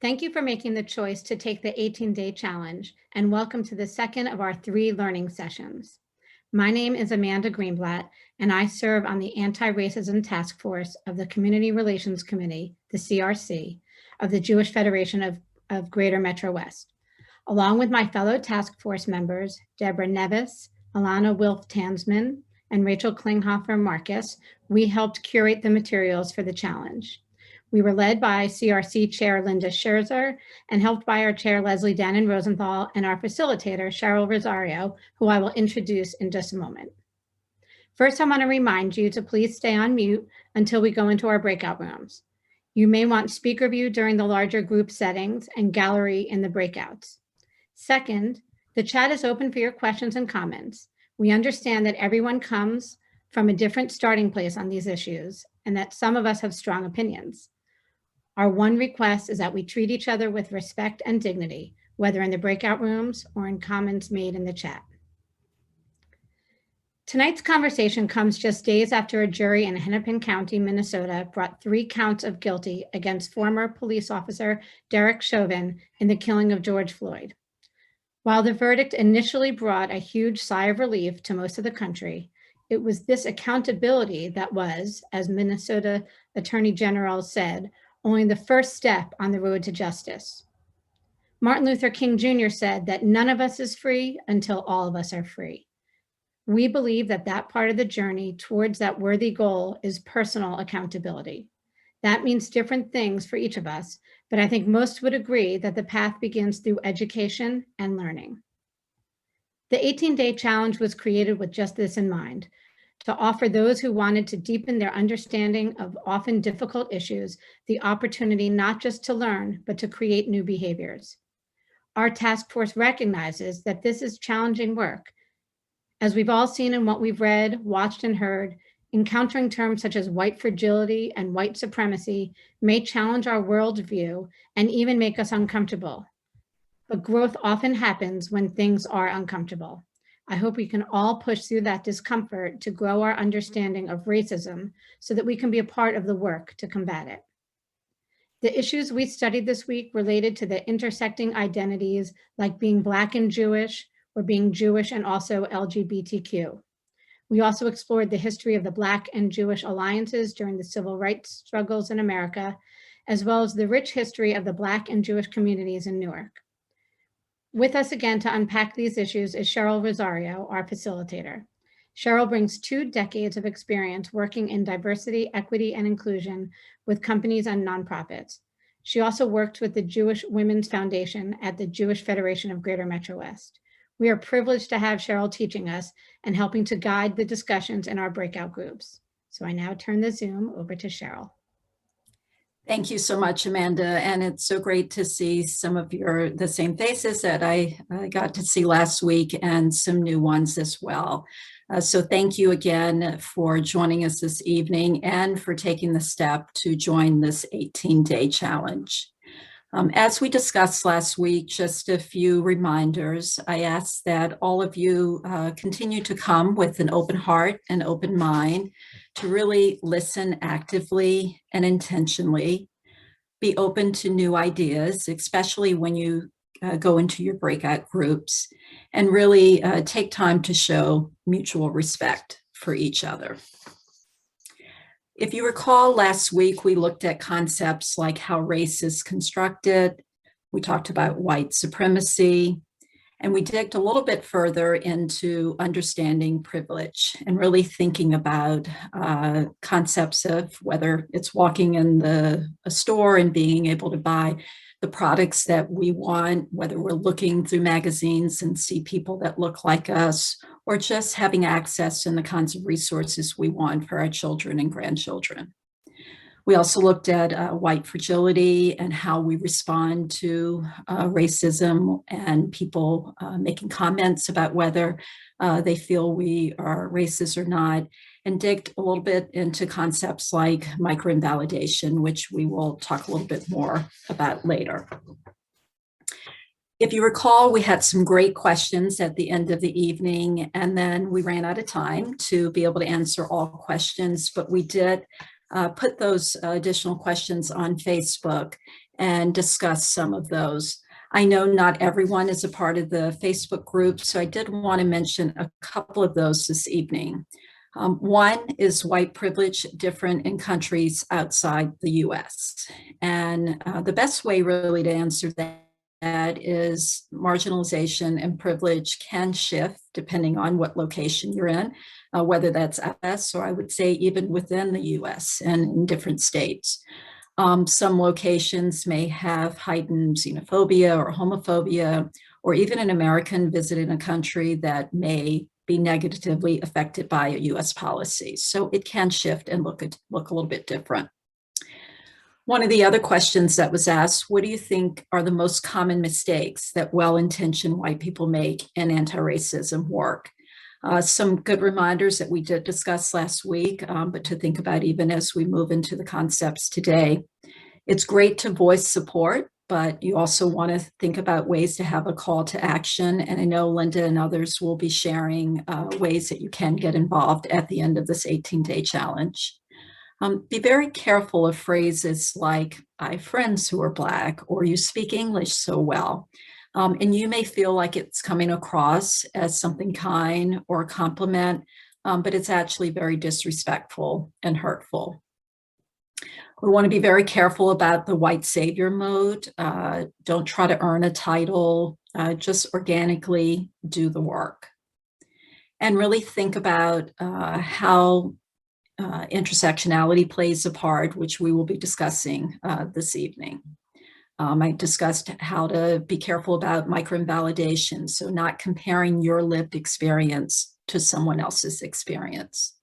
Thank you for making the choice to take the 18-day challenge, and welcome to the second of our 3 learning sessions. My name is Amanda Greenblatt, and I serve on the Anti-Racism Task Force of the Community Relations Committee, the CRC, of the Jewish Federation of Greater Metro West. Along with my fellow task force members, Deborah Nevis, Alana Wilf-Tansman, and Rachel Klinghoffer Marcus, we helped curate the materials for the challenge. We were led by CRC Chair Linda Scherzer and helped by our Chair Leslie Dannon Rosenthal and our facilitator Cheryl Rosario, who I will introduce in just a moment. First, I want to remind you to please stay on mute until we go into our breakout rooms. You may want speaker view during the larger group settings and gallery in the breakouts. Second, the chat is open for your questions and comments. We understand that everyone comes from a different starting place on these issues and that some of us have strong opinions. Our one request is that we treat each other with respect and dignity, whether in the breakout rooms or in comments made in the chat. Tonight's conversation comes just days after a jury in Hennepin County, Minnesota, brought 3 counts of guilty against former police officer Derek Chauvin in the killing of George Floyd. While the verdict initially brought a huge sigh of relief to most of the country, it was this accountability that was, as Minnesota Attorney General said, only the first step on the road to justice. Martin Luther King Jr. said that none of us is free until all of us are free. We believe that that part of the journey towards that worthy goal is personal accountability. That means different things for each of us, but I think most would agree that the path begins through education and learning. The 18-day challenge was created with just this in mind, to offer those who wanted to deepen their understanding of often difficult issues the opportunity not just to learn, but to create new behaviors. Our task force recognizes that this is challenging work. As we've all seen in what we've read, watched, and heard, encountering terms such as white fragility and white supremacy may challenge our worldview and even make us uncomfortable. But growth often happens when things are uncomfortable. I hope we can all push through that discomfort to grow our understanding of racism so that we can be a part of the work to combat it. The issues we studied this week related to the intersecting identities like being Black and Jewish, or being Jewish and also LGBTQ. We also explored the history of the Black and Jewish alliances during the civil rights struggles in America, as well as the rich history of the Black and Jewish communities in Newark. With us again to unpack these issues is Cheryl Rosario, our facilitator. Cheryl brings 2 decades of experience working in diversity, equity, and inclusion with companies and nonprofits. She also worked with the Jewish Women's Foundation at the Jewish Federation of Greater Metro West. We are privileged to have Cheryl teaching us and helping to guide the discussions in our breakout groups. So I now turn the Zoom over to Cheryl. Thank you so much, Amanda. And it's so great to see some of the same faces that I got to see last week and some new ones as well. So thank you again for joining us this evening and for taking the step to join this 18-day challenge. As we discussed last week, just a few reminders. I ask that all of you continue to come with an open heart and open mind to really listen actively and intentionally, be open to new ideas, especially when you go into your breakout groups, and really take time to show mutual respect for each other. If you recall, last week we looked at concepts like how race is constructed. We talked about white supremacy, and we digged a little bit further into understanding privilege and really thinking about concepts of whether it's walking in a store and being able to buy the products that we want, whether we're looking through magazines and see people that look like us, or just having access to the kinds of resources we want for our children and grandchildren. We also looked at white fragility and how we respond to racism and people making comments about whether they feel we are racist or not, and digged a little bit into concepts like microinvalidation, which we will talk a little bit more about later. If you recall, we had some great questions at the end of the evening, and then we ran out of time to be able to answer all questions, but we did put those additional questions on Facebook. and discuss some of those. I know not everyone is a part of the Facebook group, so I did want to mention a couple of those this evening. One is white privilege different in countries outside the US. And the best way really to answer that is marginalization and privilege can shift depending on what location you're in, whether that's US or I would say even within the US and in different states. Some locations may have heightened xenophobia or homophobia, or even an American visiting a country that may be negatively affected by a US policy. So it can shift and look a little bit different. One of the other questions that was asked, what do you think are the most common mistakes that well-intentioned white people make in anti-racism work? Some good reminders that we did discuss last week, but to think about even as we move into the concepts today. It's great to voice support, but you also want to think about ways to have a call to action. And I know Linda and others will be sharing ways that you can get involved at the end of this 18-day challenge. Be very careful of phrases like, I have friends who are Black, or you speak English so well. And you may feel like it's coming across as something kind or a compliment, but it's actually very disrespectful and hurtful. We want to be very careful about the white savior mode. Don't try to earn a title, just organically do the work. And really think about how intersectionality plays a part, which we will be discussing this evening. I discussed how to be careful about microinvalidation, so not comparing your lived experience to someone else's experience.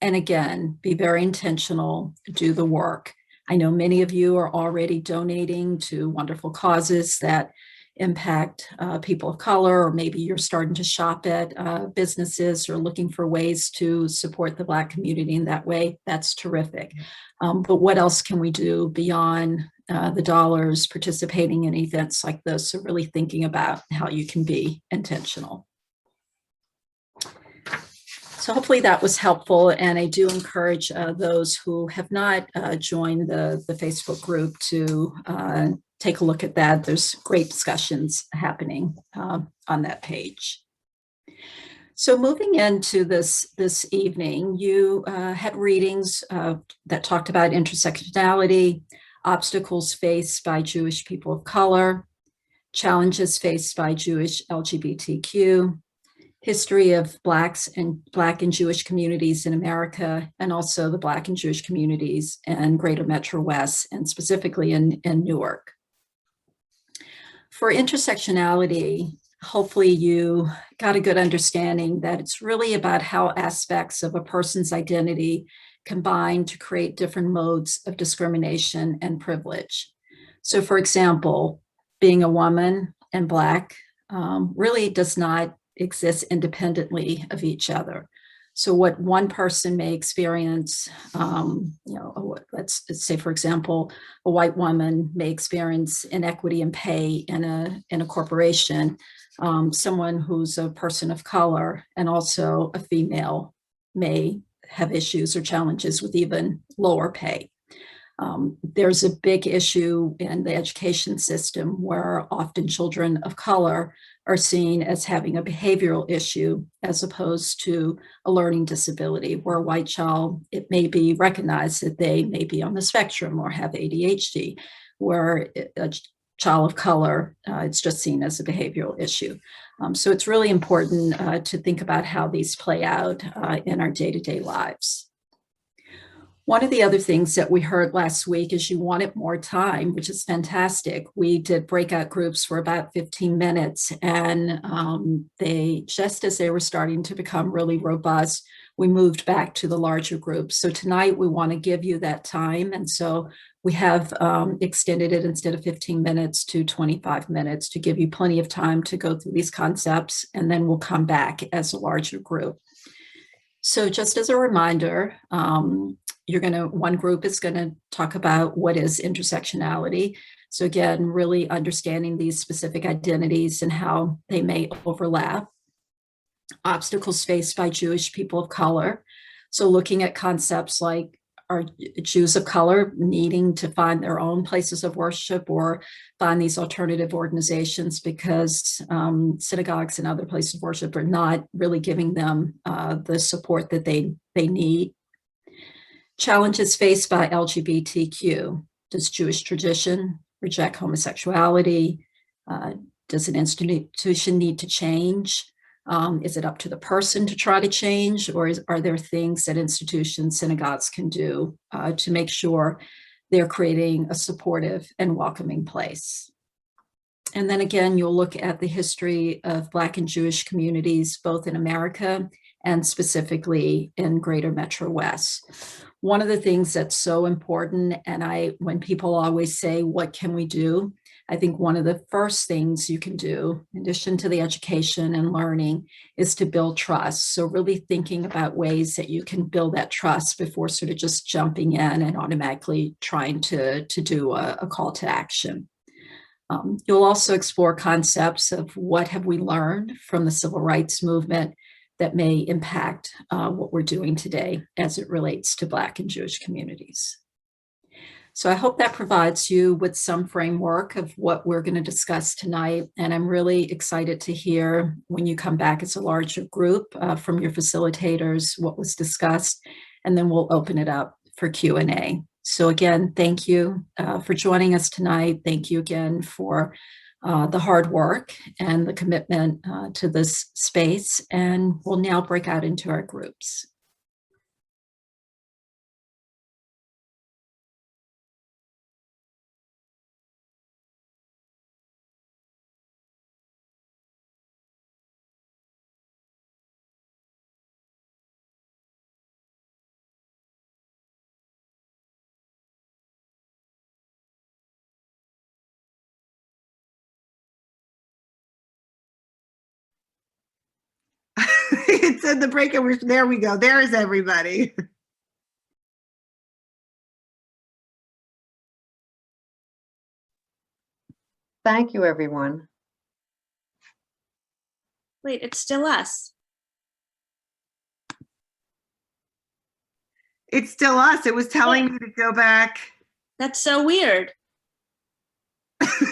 And again, be very intentional, do the work. I know many of you are already donating to wonderful causes that impact people of color, or maybe you're starting to shop at businesses or looking for ways to support the Black community in that way. That's terrific. But what else can we do beyond the dollars participating in events like this? So really thinking about how you can be intentional. So hopefully that was helpful, and I do encourage those who have not joined the Facebook group to take a look at that. There's great discussions happening on that page. So moving into this evening, you had readings that talked about intersectionality, obstacles faced by Jewish people of color, challenges faced by Jewish LGBTQ, history of Black and Jewish communities in America, and also the Black and Jewish communities in Greater Metro West, and specifically in Newark. For intersectionality, hopefully you got a good understanding that it's really about how aspects of a person's identity combine to create different modes of discrimination and privilege. So for example, being a woman and Black really does not exist independently of each other. So what one person may experience, let's say, for example, a white woman may experience inequity in pay in a corporation. Someone who's a person of color and also a female may have issues or challenges with even lower pay. There's a big issue in the education system where often children of color are seen as having a behavioral issue as opposed to a learning disability, where a white child, it may be recognized that they may be on the spectrum or have ADHD, where a child of color, it's just seen as a behavioral issue. So it's really important to think about how these play out in our day-to-day lives. One of the other things that we heard last week is you wanted more time, which is fantastic. We did breakout groups for about 15 minutes, and just as they were starting to become really robust, we moved back to the larger groups. So tonight we want to give you that time. And so we have extended it instead of 15 minutes to 25 minutes to give you plenty of time to go through these concepts, and then we'll come back as a larger group. So just as a reminder, one group is going to talk about what is intersectionality. So again, really understanding these specific identities and how they may overlap. Obstacles faced by Jewish people of color. So looking at concepts like are Jews of color needing to find their own places of worship or find these alternative organizations because synagogues and other places of worship are not really giving them the support that they need. Challenges faced by LGBTQ. Does Jewish tradition reject homosexuality? Does an institution need to change? Is it up to the person to try to change, or are there things that institutions, synagogues can do to make sure they're creating a supportive and welcoming place? And then again, you'll look at the history of Black and Jewish communities, both in America and specifically in Greater Metro West. One of the things that's so important, and when people always say, what can we do? I think one of the first things you can do, in addition to the education and learning, is to build trust. So really thinking about ways that you can build that trust before sort of just jumping in and automatically trying to do a call to action. You'll also explore concepts of what have we learned from the civil rights movement that may impact what we're doing today as it relates to Black and Jewish communities. So I hope that provides you with some framework of what we're going to discuss tonight. And I'm really excited to hear when you come back as a larger group from your facilitators, what was discussed, and then we'll open it up for Q&A. So again, thank you for joining us tonight. Thank you again for the hard work and the commitment to this space. And we'll now break out into our groups. It said the break, and there we go. There is everybody. Thank you, everyone. Wait, it's still us. It's still us. It was telling me to go back. That's so weird.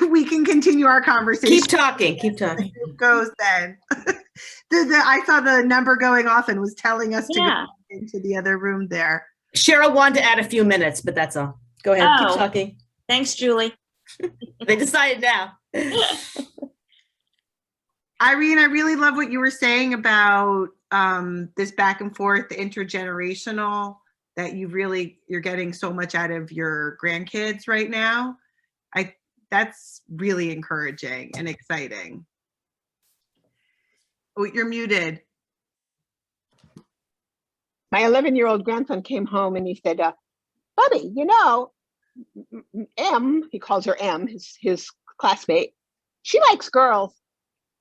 We can continue our conversation. Keep talking, keep talking. It goes then. I saw the number going off and was telling us to go into the other room there. Cheryl wanted to add a few minutes, but that's all. Go ahead, Oh. keep talking. Thanks, Julie. They decided now. Irene, I really love what you were saying about this back and forth, intergenerational, that you're getting so much out of your grandkids right now. That's really encouraging and exciting. Oh, you're muted. My 11-year-old grandson came home and he said, Buddy, M, he calls her M, his classmate, she likes girls.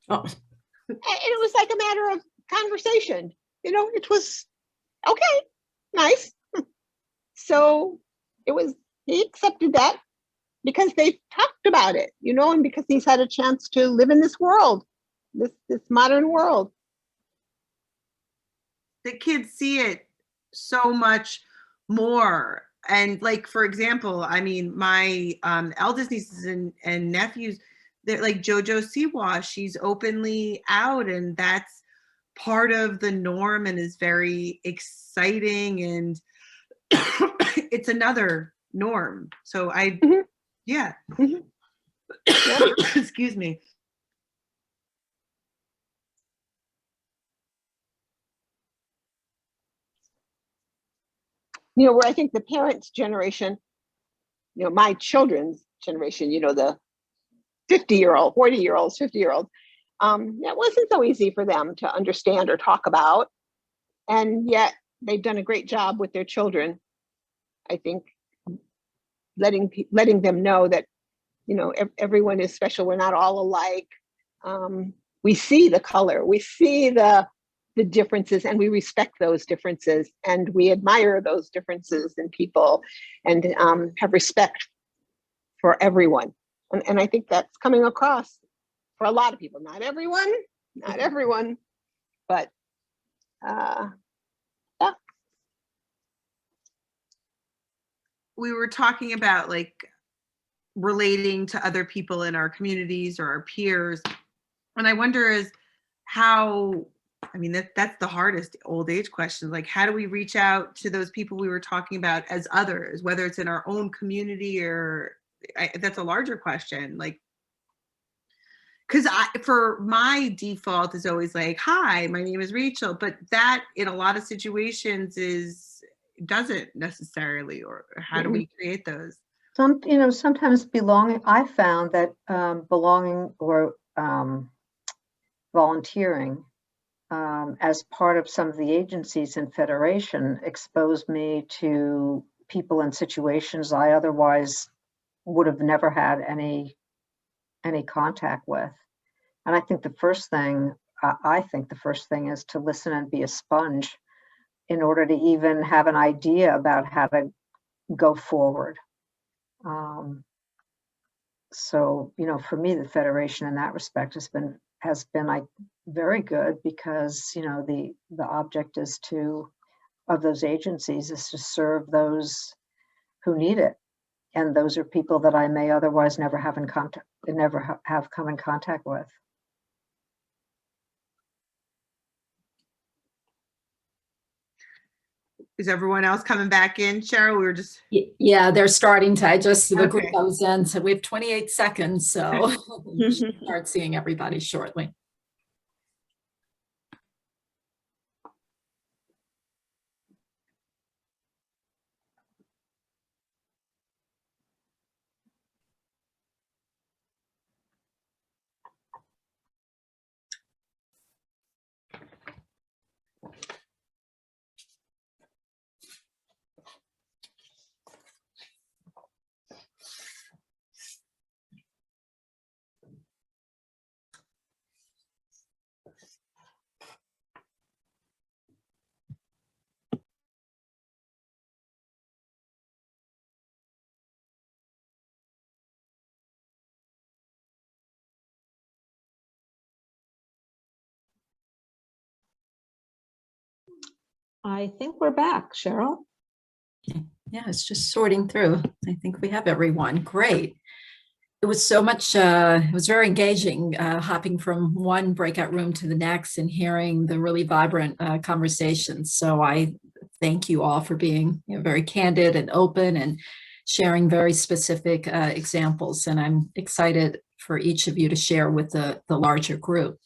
Oh. And it was like a matter of conversation. It was, okay, nice. So he accepted that because they talked about it, and because he's had a chance to live in this world, this modern world. The kids see it so much more. And like, for example, I mean, my eldest nieces and nephews, they're like JoJo Siwa, she's openly out, and that's part of the norm and is very exciting, and it's another norm. So yeah. Excuse me. Where I think the parents' generation, my children's generation, the 50-year-old, 40-year-olds, 50-year-olds, it wasn't so easy for them to understand or talk about. And yet they've done a great job with their children, I think, letting them know that, everyone is special. We're not all alike. We see the color, we see the differences, and we respect those differences, and we admire those differences in people, and have respect for everyone. And I think that's coming across for a lot of people. Not everyone, but yeah. we were talking about like relating to other people in our communities or our peers. And I wonder is how, I mean, that's the hardest old age question. Like, how do we reach out to those people we were talking about as others, whether it's in our own community or that's a larger question. Like, because for my default is always like, hi, my name is Rachel, but that in a lot of situations doesn't necessarily, or how do we create those? Sometimes belonging, I found that belonging or volunteering as part of some of the agencies in Federation exposed me to people in situations I otherwise would have never had any contact with. And I think the first thing is to listen and be a sponge in order to even have an idea about how to go forward. So, for me, the Federation in that respect has been like very good because, the object is of those agencies is to serve those who need it. And those are people that I may otherwise never have come in contact with. Is everyone else coming back in, Cheryl? We were just. Yeah, they're starting to, the group Okay. I was in, so we have 28 seconds, so you should start seeing everybody shortly. I think we're back, Cheryl. Yeah, it's just sorting through. I think we have everyone. Great. It was so much, it was very engaging, hopping from one breakout room to the next and hearing the really vibrant conversations. So I thank you all for being very candid and open and sharing very specific examples. And I'm excited for each of you to share with the larger group.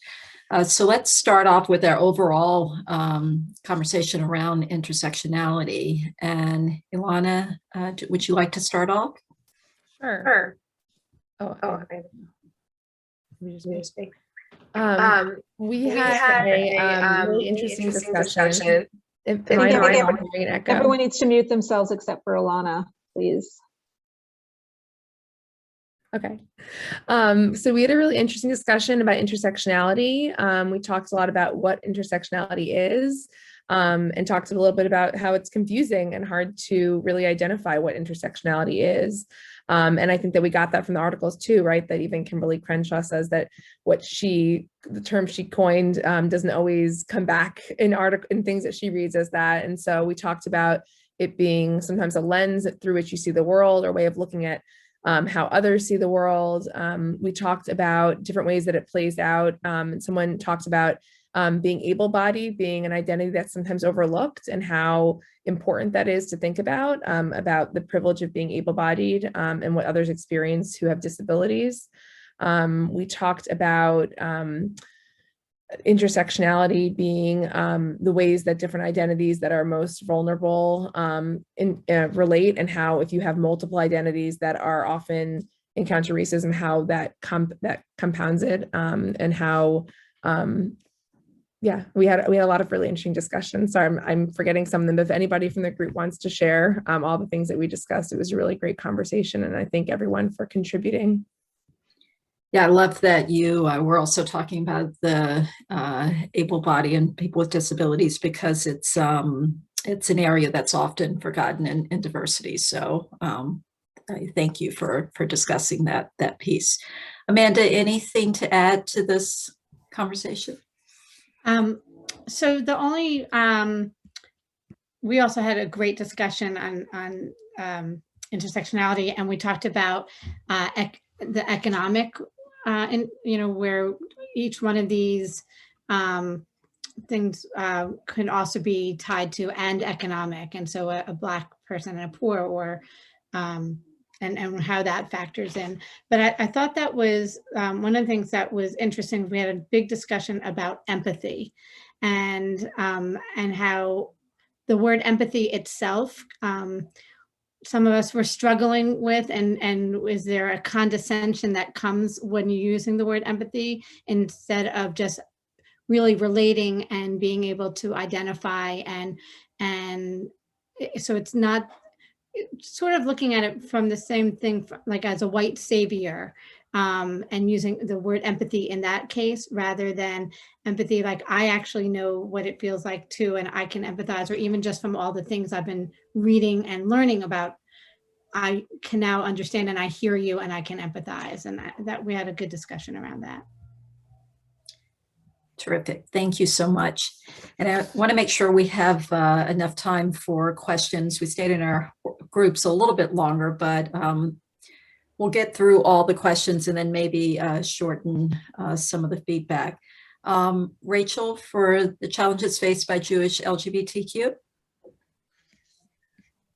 So let's start off with our overall conversation around intersectionality. And Ilana, would you like to start off? Sure. Oh, we had a really interesting discussion. Everyone needs to mute themselves except for Ilana, please. Okay. So we had a really interesting discussion about intersectionality. We talked a lot about what intersectionality is, and talked a little bit about how it's confusing and hard to really identify what intersectionality is. And I think that we got that from the articles too, right? That even Kimberly Crenshaw says that the term she coined doesn't always come back in things that she reads as that. And so we talked about it being sometimes a lens through which you see the world, or a way of looking at how others see the world. We talked about different ways that it plays out. And someone talked about being able-bodied, being an identity that's sometimes overlooked, and how important that is to think about the privilege of being able-bodied and what others experience who have disabilities. We talked about intersectionality being the ways that different identities that are most vulnerable relate, and how if you have multiple identities that are often encounter racism, how that compounds it, and how we had a lot of really interesting discussions. So I'm forgetting some of them. If anybody from the group wants to share all the things that we discussed, it was a really great conversation, and I thank everyone for contributing. Yeah, I love that you were also talking about the able-bodied and people with disabilities, because it's an area that's often forgotten in diversity. So I thank you for discussing that piece. Amanda, anything to add to this conversation? So the only, we also had a great discussion on intersectionality, and we talked about the economic, and where each one of these things can also be tied to and economic, and so a Black person and a poor, or and how that factors in. But I thought that was one of the things that was interesting. We had a big discussion about empathy, and how the word empathy itself, some of us were struggling with, and is there a condescension that comes when you're using the word empathy instead of just really relating and being able to identify, and so it's not sort of looking at it from the same thing, like as a white savior, and using the word empathy in that case rather than empathy like I actually know what it feels like too, and I can empathize, or even just from all the things I've been reading and learning about, I can now understand and I hear you and I can empathize, and that we had a good discussion around that. Terrific. Thank you so much. And I want to make sure we have enough time for questions. We stayed in our groups a little bit longer, but we'll get through all the questions and then maybe shorten some of the feedback. Rachel, for the challenges faced by Jewish LGBTQ?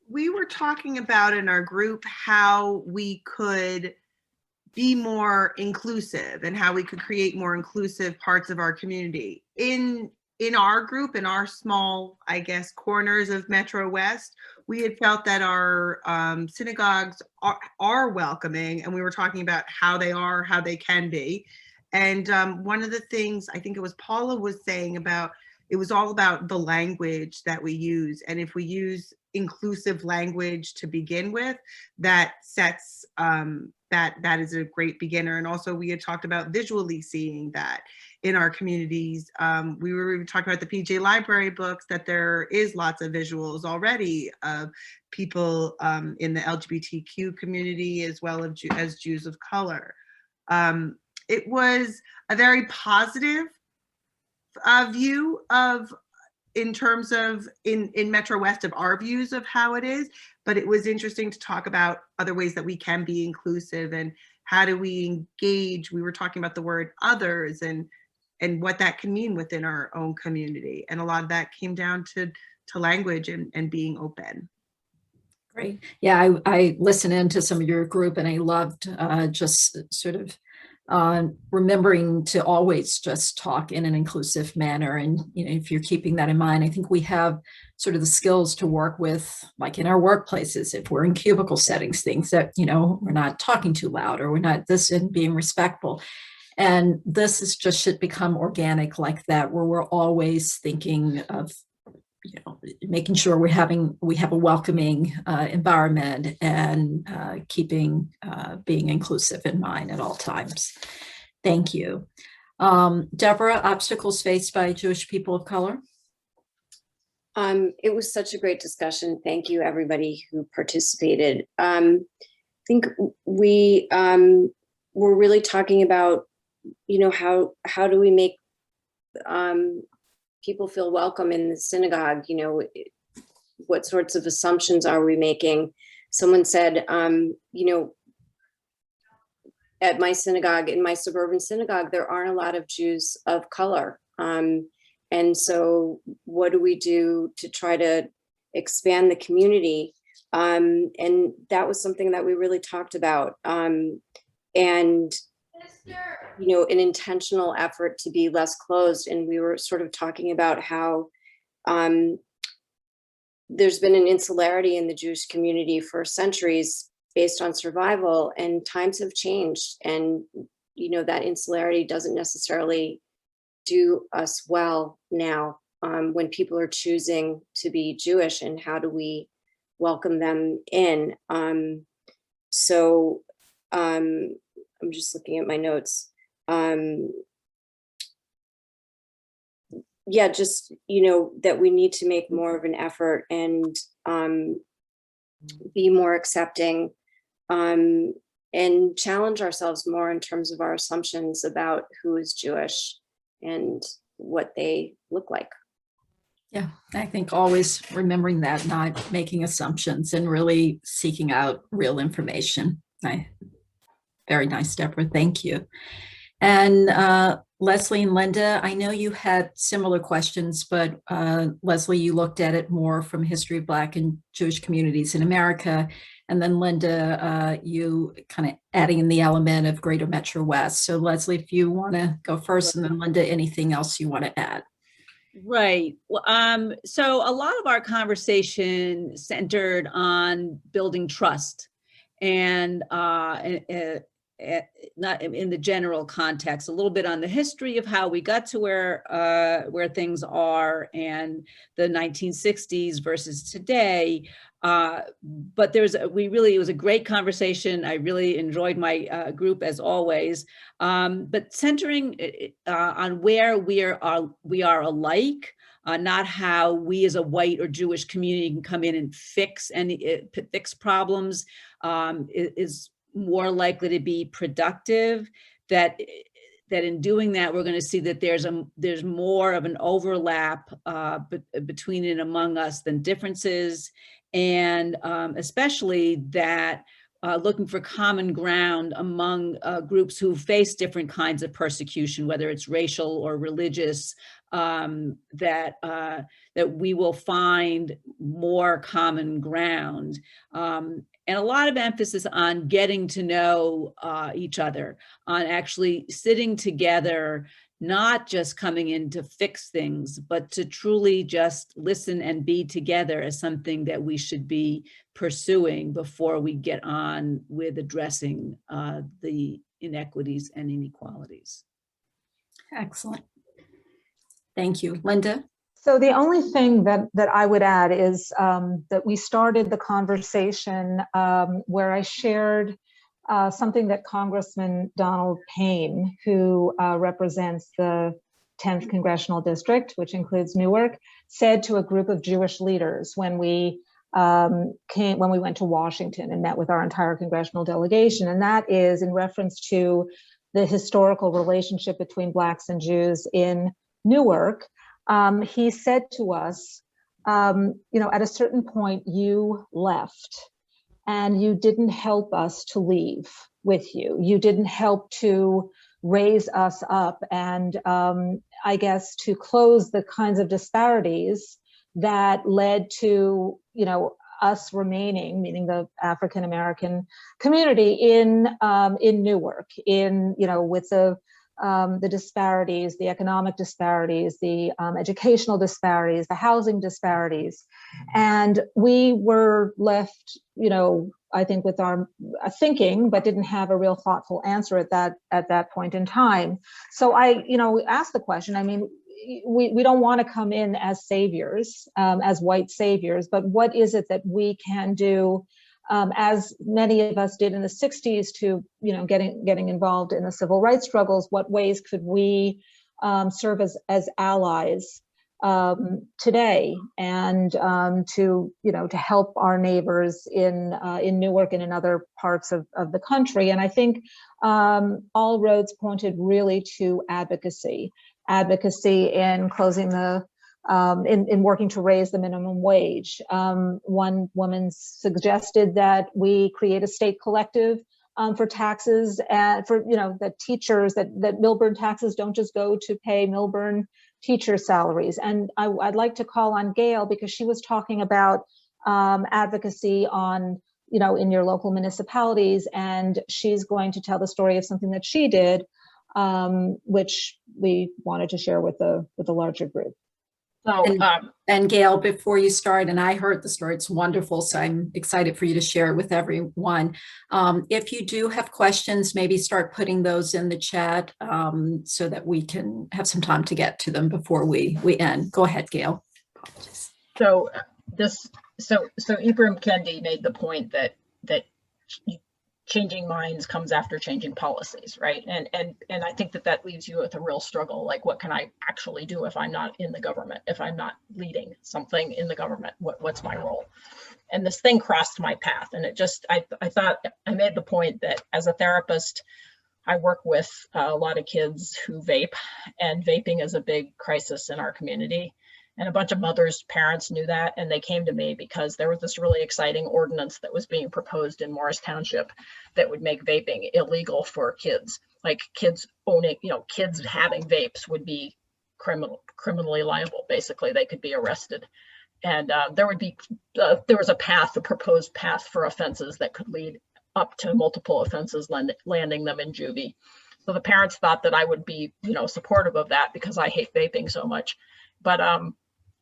We were talking about in our group how we could be more inclusive and how we could create more inclusive parts of our community. In our group, in our small, I guess, corners of Metro West, we had felt that our synagogues are welcoming, and we were talking about how they are, how they can be. And one of the things I think it was Paula was saying about, it was all about the language that we use. And if we use inclusive language to begin with, that sets, that is a great beginner. And also we had talked about visually seeing that in our communities. We were talking about the PJ Library books, that there is lots of visuals already of people in the LGBTQ community, as well as Jews of color. It was a very positive view of, in terms of in Metro West, of our views of how it is, but it was interesting to talk about other ways that we can be inclusive and how do we engage. We were talking about the word others and what that can mean within our own community. And a lot of that came down to language and being open. Great. Yeah, I listened into some of your group and I loved just sort of remembering to always just talk in an inclusive manner. And, if you're keeping that in mind, I think we have sort of the skills to work with, like in our workplaces, if we're in cubicle settings, things that, we're not talking too loud, or we're not this, and being respectful. And this is just should become organic like that, where we're always thinking of, making sure we have a welcoming environment and keeping being inclusive in mind at all times. Thank you. Deborah, obstacles faced by Jewish people of color? It was such a great discussion. Thank you, everybody who participated. I think we were really talking about, how do we make people feel welcome in the synagogue? What sorts of assumptions are we making? Someone said, at my synagogue, in my suburban synagogue, there aren't a lot of Jews of color. And so what do we do to try to expand the community? And that was something that we really talked about. And an intentional effort to be less closed. And we were sort of talking about how there's been an insularity in the Jewish community for centuries based on survival, and times have changed. And, that insularity doesn't necessarily do us well now when people are choosing to be Jewish, and how do we welcome them in? I'm just looking at my notes. That we need to make more of an effort and be more accepting and challenge ourselves more in terms of our assumptions about who is Jewish and what they look like. Yeah, I think always remembering that, not making assumptions and really seeking out real information. Very nice, Deborah. Thank you. And Leslie and Linda, I know you had similar questions, but Leslie, you looked at it more from history of Black and Jewish communities in America. And then Linda, you kind of adding in the element of Greater Metro West. So Leslie, if you want to go first, and then Linda, anything else you want to add? Right. Well, so a lot of our conversation centered on building trust and not in the general context, a little bit on the history of how we got to where things are and the 1960s versus today. But it was a great conversation. I really enjoyed my group as always. But centering on where we are alike, not how we as a white or Jewish community can come in and fix problems, is more likely to be productive. That in doing that, we're going to see that there's more of an overlap between and among us than differences, and especially that looking for common ground among groups who face different kinds of persecution, whether it's racial or religious, that we will find more common ground. And a lot of emphasis on getting to know each other, on actually sitting together, not just coming in to fix things, but to truly just listen and be together as something that we should be pursuing before we get on with addressing the inequities and inequalities. Excellent. Thank you. Linda? So the only thing that I would add is that we started the conversation where I shared something that Congressman Donald Payne, who represents the 10th Congressional District, which includes Newark, said to a group of Jewish leaders when we went to Washington and met with our entire congressional delegation. And that is in reference to the historical relationship between Blacks and Jews in Newark. He said to us, at a certain point you left and you didn't help us to leave with you. You didn't help to raise us up and I guess to close the kinds of disparities that led to, us remaining, meaning the African American community in Newark, with the disparities, the economic disparities, the educational disparities, the housing disparities. And we were left, I think with our thinking, but didn't have a real thoughtful answer at that point in time. So I, asked the question, we don't want to come in as saviors, as white saviors, but what is it that we can do, as many of us did in the 60s to, getting involved in the civil rights struggles? What ways could we serve as allies today and to help our neighbors in Newark and in other parts of the country? And I think all roads pointed really to advocacy in closing in working to raise the minimum wage. One woman suggested that we create a state collective for taxes and for, that teachers, that Millburn taxes don't just go to pay Millburn teacher salaries. And I'd like to call on Gail because she was talking about advocacy on, in your local municipalities, and she's going to tell the story of something that she did, which we wanted to share with the larger group. So, and Gail, before you start, and I heard the story, it's wonderful, so I'm excited for you to share it with everyone. If you do have questions, maybe start putting those in the chat so that we can have some time to get to them before we end. Go ahead, Gail. So Ibram Kendi made the point that changing minds comes after changing policies, right? And I think that leaves you with a real struggle. Like, what can I actually do if I'm not in the government, if I'm not leading something in the government? What's my role? And this thing crossed my path, and it just, I thought, I made the point that as a therapist, I work with a lot of kids who vape, and vaping is a big crisis in our community. And a bunch of mothers, parents knew that, and they came to me because there was this really exciting ordinance that was being proposed in Morris Township that would make vaping illegal for kids. Like kids owning, kids having vapes would be criminally liable. Basically, they could be arrested. And there was a proposed path for offenses that could lead up to multiple offenses, landing them in juvie. So the parents thought that I would be, supportive of that because I hate vaping so much. But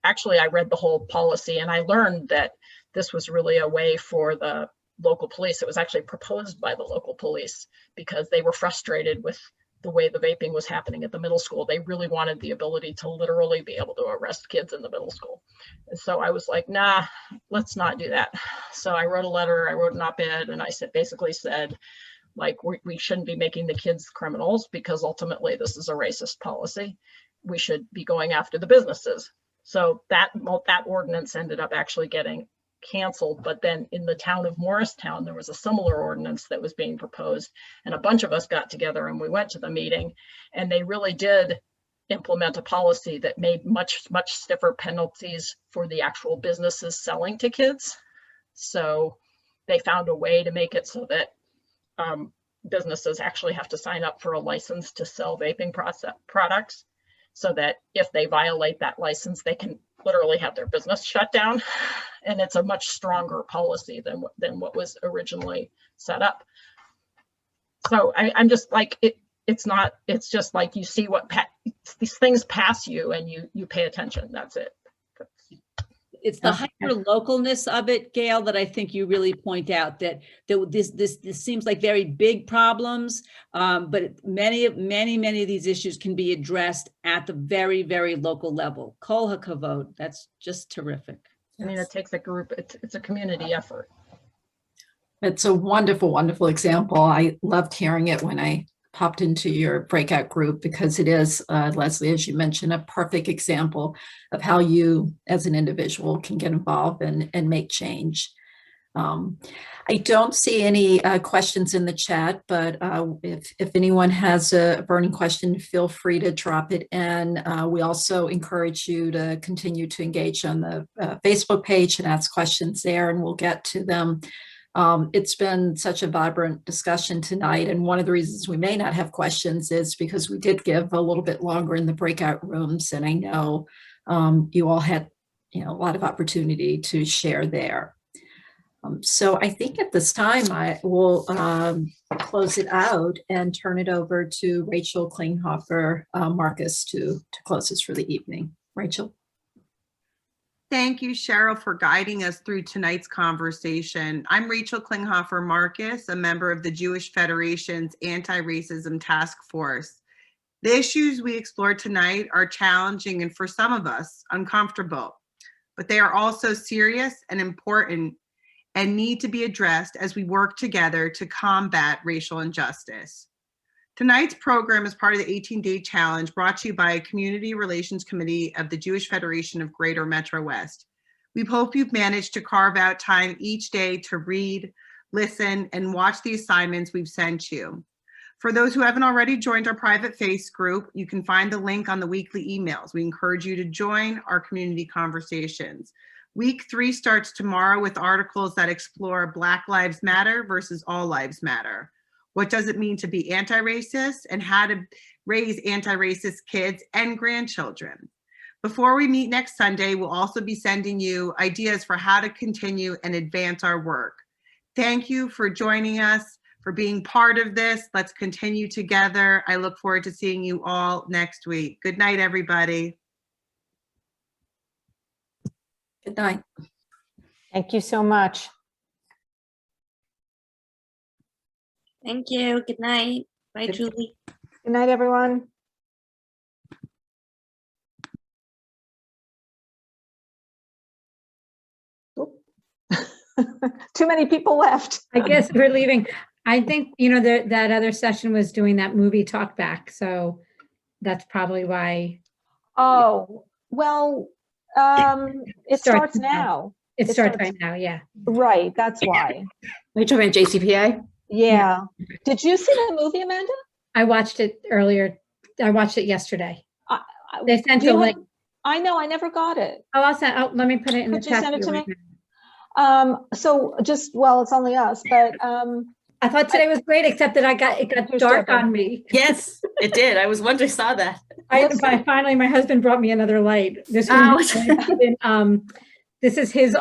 actually, I read the whole policy and I learned that this was really a way for the local police. It was actually proposed by the local police because they were frustrated with the way the vaping was happening at the middle school. They really wanted the ability to literally be able to arrest kids in the middle school. And so I was like, nah, let's not do that. So I wrote a letter, I wrote an op-ed, and I basically said, like, we shouldn't be making the kids criminals because ultimately this is a racist policy. We should be going after the businesses. So that ordinance ended up actually getting canceled, but then in the town of Morristown, there was a similar ordinance that was being proposed, and a bunch of us got together and we went to the meeting, and they really did implement a policy that made much stiffer penalties for the actual businesses selling to kids. So they found a way to make it so that businesses actually have to sign up for a license to sell vaping products, so that if they violate that license, they can literally have their business shut down. And it's a much stronger policy than what was originally set up. So I'm just like, it's just like you see these things pass you and you pay attention. That's it. It's the hyper-localness of it, Gail, that I think you really point out, that this seems like very big problems, but many of these issues can be addressed at the very, very local level. Kol hakavod, that's just terrific. I mean, it takes a group, it's a community effort. It's a wonderful, wonderful example. I loved hearing it when I popped into your breakout group, because it is, Leslie, as you mentioned, a perfect example of how you as an individual can get involved and make change. I don't see any questions in the chat, but if anyone has a burning question, feel free to drop it in. We also encourage you to continue to engage on the Facebook page and ask questions there, and we'll get to them. It's been such a vibrant discussion tonight, and one of the reasons we may not have questions is because we did give a little bit longer in the breakout rooms, and I know you all had a lot of opportunity to share there. So I think at this time I will close it out and turn it over to Rachel Klinghoffer Marcus to close us for the evening. Rachel. Thank you, Cheryl, for guiding us through tonight's conversation. I'm Rachel Klinghoffer Marcus, a member of the Jewish Federation's Anti-Racism Task Force. The issues we explored tonight are challenging and, for some of us, uncomfortable, but they are also serious and important and need to be addressed as we work together to combat racial injustice. Tonight's program is part of the 18-Day Challenge brought to you by a Community Relations Committee of the Jewish Federation of Greater Metro West. We hope you've managed to carve out time each day to read, listen, and watch the assignments we've sent you. For those who haven't already joined our private Face group, you can find the link on the weekly emails. We encourage you to join our community conversations. Week 3 starts tomorrow with articles that explore Black Lives Matter versus All Lives Matter. What does it mean to be anti-racist, and how to raise anti-racist kids and grandchildren? Before we meet next Sunday, we'll also be sending you ideas for how to continue and advance our work. Thank you for joining us, for being part of this. Let's continue together. I look forward to seeing you all next week. Good night, everybody. Good night. Thank you so much. Thank you. Good night. Bye, Julie. Good night, everyone. Too many people left. I guess we're leaving. I think, that other session was doing that movie talk back. So that's probably why. Oh, well, it starts now. It starts right now, yeah. Right, that's why. Are you talking about JCPA? Yeah. Did you see the movie, Amanda? I watched it earlier. I watched it yesterday. They sent Do you a have- link. I know, I never got it. Oh, I'll send, oh, let me put it in the Could you chat. send it for to you me? right now. So just, well, it's only us, but, I thought today was great, except that it got Here's dark Deborah. on me. Yes, it did. I was wondering, saw that. But finally, my husband brought me another light. This Oh. one, this is his,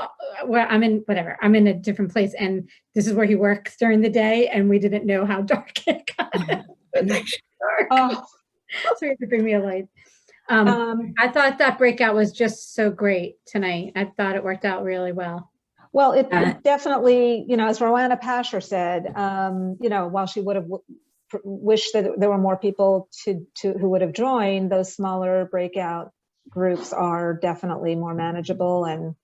where I'm in, whatever, I'm in a different place, and this is where he works during the day, and we didn't know how dark it got. Dark. Oh, So he had to bring me a light. I thought that breakout was just so great tonight. I thought it worked out really well. well, it definitely, as Roanna Pasher said, while she would have wished that there were more people who would have joined, those smaller breakout groups are definitely more manageable. And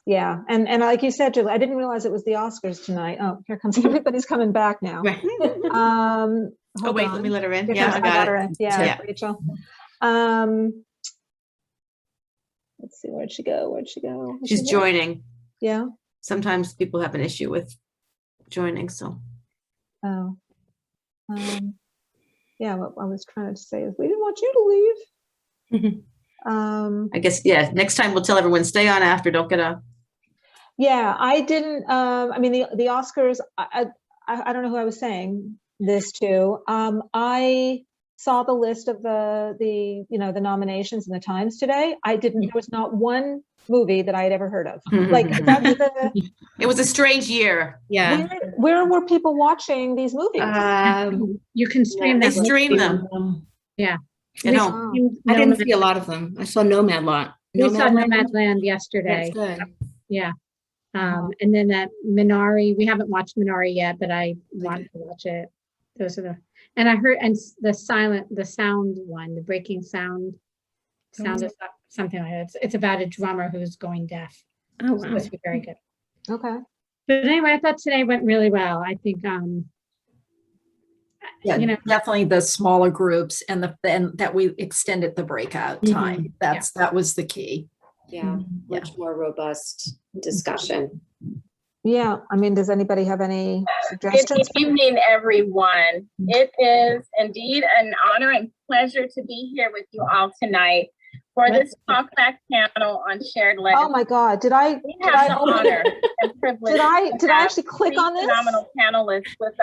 yeah, and like you said, Julie, I didn't realize it was the Oscars tonight. Oh, here comes everybody's coming back now. Right. Hold Oh, wait, on. let me let her in. Here Yeah, comes- I got her it. in. Yeah, Yeah. Rachel. Let's see, where'd she go? Is She's she here? joining. Yeah. Sometimes people have an issue with joining, so. Oh. Yeah, what I was trying to say is we didn't want you to leave. I guess, yeah, next time we'll tell everyone, stay on after, don't get up. Yeah, I didn't, I mean, the Oscars, I don't know who I was saying this to. I saw the list of the nominations in the Times today. There was not one movie that I had ever heard of. Like, that's It was a strange year. Yeah. where were people watching these movies? You can stream They them. stream them. Yeah. At We home. streamed I didn't Nomad- see a lot of them. I saw Nomadland. We saw Nomadland? Nomadland yesterday. That's good. Yeah. And then that Minari, we haven't watched Minari yet, but I want to watch it. Those are and I heard, and the sound one, the breaking sound of something like that. It's about a drummer who's going deaf. Oh, It's supposed to be very good. Okay. But anyway, I thought today went really well. I think, Yeah, definitely the smaller groups and that we extended the breakout time. That was the key. Yeah, much more robust discussion. Yeah, I mean, does anybody have any suggestions? Good evening, everyone. It is indeed an honor and pleasure to be here with you all tonight for this Talkback panel on shared legacy. Oh my God, did I We have the honor and privilege did I to have actually click three on this? phenomenal panelists with